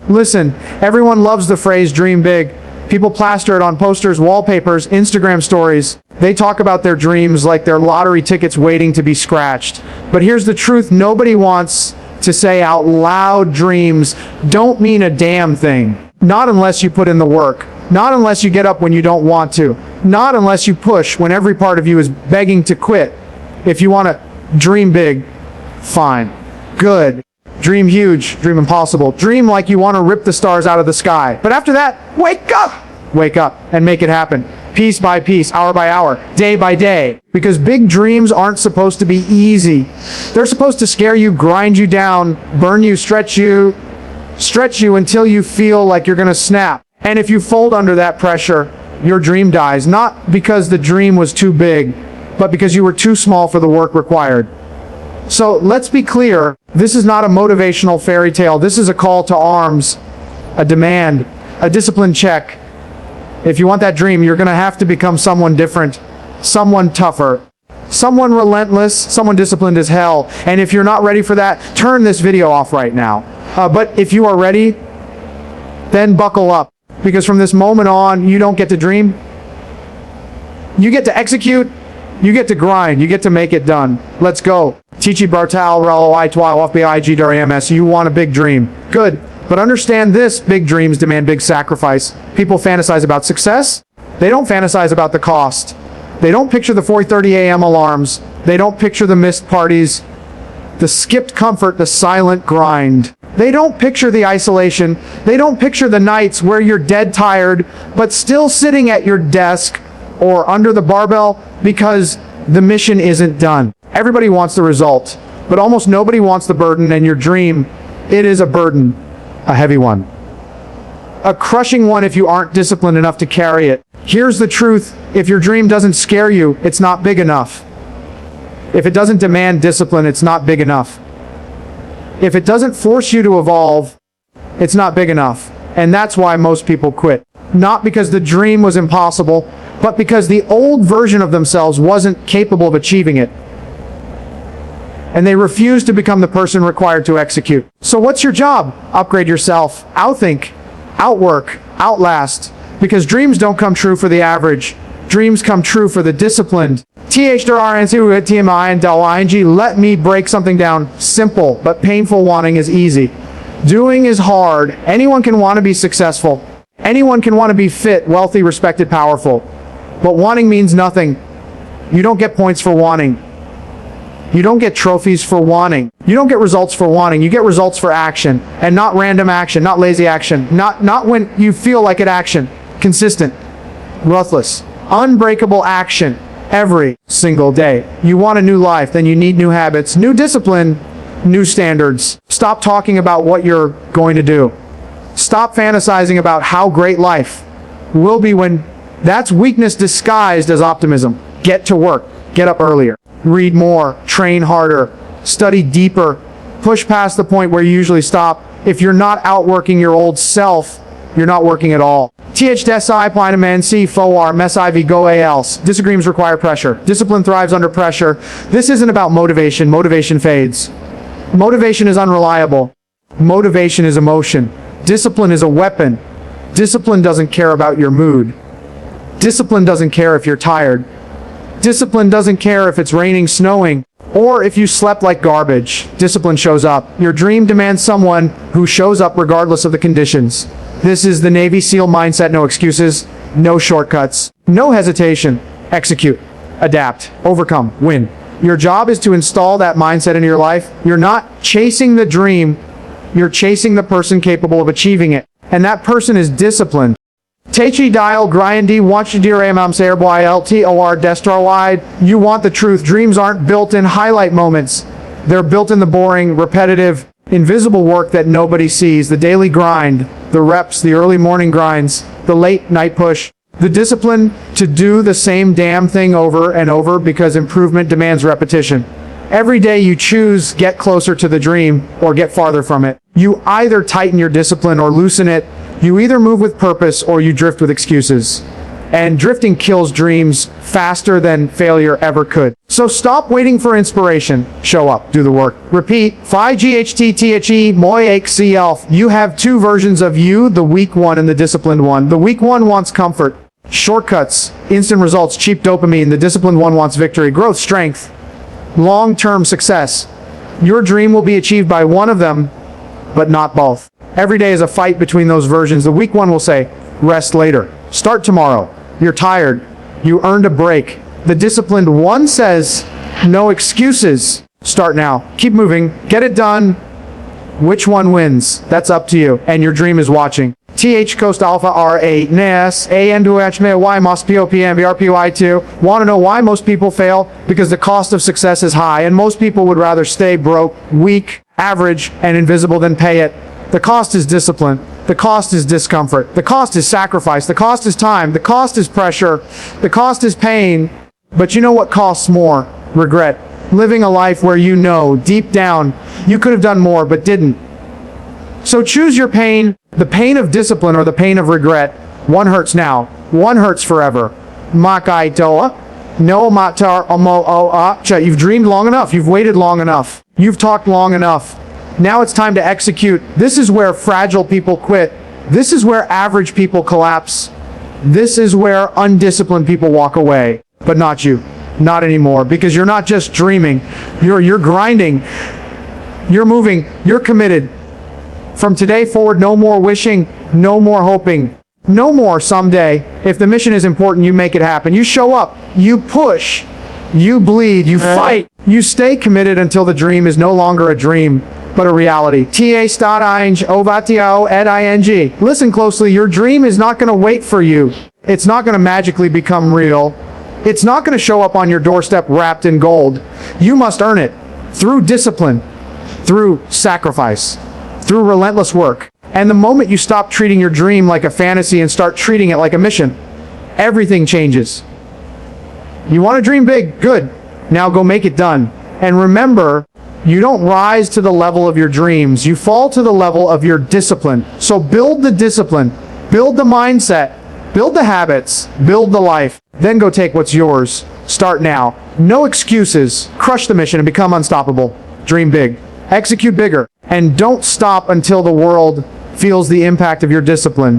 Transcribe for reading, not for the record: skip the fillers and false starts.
Listen, everyone loves the phrase dream big. People plaster it on posters, wallpapers, Instagram stories. They talk about their dreams like they're lottery tickets waiting to be scratched. But here's the truth nobody wants to say out loud. Dreams don't mean a damn thing. Not unless you put in the work. Not unless you get up when you don't want to. Not unless you push when every part of you is begging to quit. If you want to dream big, fine. Good. Dream huge. Dream impossible. Dream like you want to rip the stars out of the sky. But after that, wake up! Wake up and make it happen. Piece by piece, hour by hour, day by day. Because big dreams aren't supposed to be easy. They're supposed to scare you, grind you down, burn you, stretch you until you feel like you're going to snap. And if you fold under that pressure, your dream dies. Not because the dream was too big, but because you were too small for the work required. So let's be clear, this is not a motivational fairy tale. This is a call to arms, a demand, a discipline check. If you want that dream, you're going to have to become someone different, someone tougher, someone relentless, someone disciplined as hell. And if you're not ready for that, turn this video off right now. But if you are ready, then buckle up. Because from this moment on, you don't get to dream. You get to execute. You get to grind. You get to make it done. Let's go. Tichi Bartal, Ralo, Itwa, Off BIG, Dariamas. You want a big dream. Good. But understand this, big dreams demand big sacrifice. People fantasize about success. They don't fantasize about the cost. They don't picture the 4:30 a.m. alarms. They don't picture the missed parties, the skipped comfort, the silent grind. They don't picture the isolation. They don't picture the nights where you're dead tired, but still sitting at your desk or under the barbell because the mission isn't done. Everybody wants the result, but almost nobody wants the burden, and your dream, it is a burden, a heavy one. A crushing one if you aren't disciplined enough to carry it. Here's the truth, if your dream doesn't scare you, it's not big enough. If it doesn't demand discipline, it's not big enough. If it doesn't force you to evolve, it's not big enough. And that's why most people quit. Not because the dream was impossible, but because the old version of themselves wasn't capable of achieving it. And they refuse to become the person required to execute. So what's your job? Upgrade yourself, outthink, outwork, outlast. Because dreams don't come true for the average. Dreams come true for the disciplined. Let me break something down. Simple, but painful wanting is easy. Doing is hard. Anyone can want to be successful. Anyone can want to be fit, wealthy, respected, powerful. But wanting means nothing. You don't get points for wanting. You don't get trophies for wanting. You don't get results for wanting. You get results for action. And not random action, not lazy action. Not when you feel like it action. Consistent, ruthless, unbreakable action every single day. You want a new life, then you need new habits, new discipline, new standards. Stop talking about what you're going to do. Stop fantasizing about how great life will be when that's weakness disguised as optimism. Get to work. Get up earlier. Read more. Train harder. Study deeper. Push past the point where you usually stop. If you're not outworking your old self, you're not working at all. Disagreements require pressure. Discipline thrives under pressure. This isn't about motivation. Motivation fades. Motivation is unreliable. Motivation is emotion. Discipline is a weapon. Discipline doesn't care about your mood. Discipline doesn't care if you're tired. Discipline doesn't care if it's raining, snowing, or if you slept like garbage. Discipline shows up. Your dream demands someone who shows up regardless of the conditions. This is the Navy SEAL mindset. No excuses, no shortcuts, no hesitation. Execute, adapt, overcome, win. Your job is to install that mindset into your life. You're not chasing the dream. You're chasing the person capable of achieving it. And that person is disciplined. Techi dial grindy LTOR destro wide. You want the truth. Dreams aren't built in highlight moments. They're built in the boring, repetitive, invisible work that nobody sees. The daily grind, the reps, the early morning grinds, the late night push. The discipline to do the same damn thing over and over because improvement demands repetition. Every day you choose get closer to the dream or get farther from it. You either tighten your discipline or loosen it. You either move with purpose or you drift with excuses. And drifting kills dreams faster than failure ever could. So stop waiting for inspiration. Show up, do the work. Repeat. Phi GHTTHE MOI You have two versions of you, the weak one and the disciplined one. The weak one wants comfort, shortcuts, instant results, cheap dopamine. The disciplined one wants victory, growth, strength, long-term success. Your dream will be achieved by one of them, but not both. Every day is a fight between those versions. The weak one will say, rest later. Start tomorrow. You're tired. You earned a break. The disciplined one says, no excuses. Start now. Keep moving. Get it done. Which one wins? That's up to you. And your dream is watching. TH Coast Alpha R8 NAS AN2H Y MOS POPM BRPY2. Want to know why most people fail? Because the cost of success is high, and most people would rather stay broke, weak, average, and invisible than pay it. The cost is discipline. The cost is discomfort. The cost is sacrifice. The cost is time. The cost is pressure. The cost is pain. But you know what costs more? Regret. Living a life where you know, deep down, you could have done more but didn't. So choose your pain, the pain of discipline or the pain of regret. One hurts now. One hurts forever. Makai toa. No matar omo o acha. You've dreamed long enough. You've waited long enough. You've talked long enough. Now it's time to execute. This is where fragile people quit. This is where average people collapse. This is where undisciplined people walk away. But not you. Not anymore. Because you're not just dreaming. You're grinding. You're moving. You're committed. From today forward, no more wishing. No more hoping. No more someday. If the mission is important, you make it happen. You show up. You push. You bleed. You fight. You stay committed until the dream is no longer a dream, but a reality. Listen closely, your dream is not going to wait for you. It's not going to magically become real. It's not going to show up on your doorstep wrapped in gold. You must earn it through discipline, through sacrifice, through relentless work. And the moment you stop treating your dream like a fantasy and start treating it like a mission, everything changes. You want to dream big? Good. Now go make it done. And remember, you don't rise to the level of your dreams. You fall to the level of your discipline. So build the discipline, build the mindset, build the habits, build the life. Then go take what's yours. Start now. No excuses. Crush the mission and become unstoppable. Dream big. Execute bigger. And don't stop until the world feels the impact of your discipline.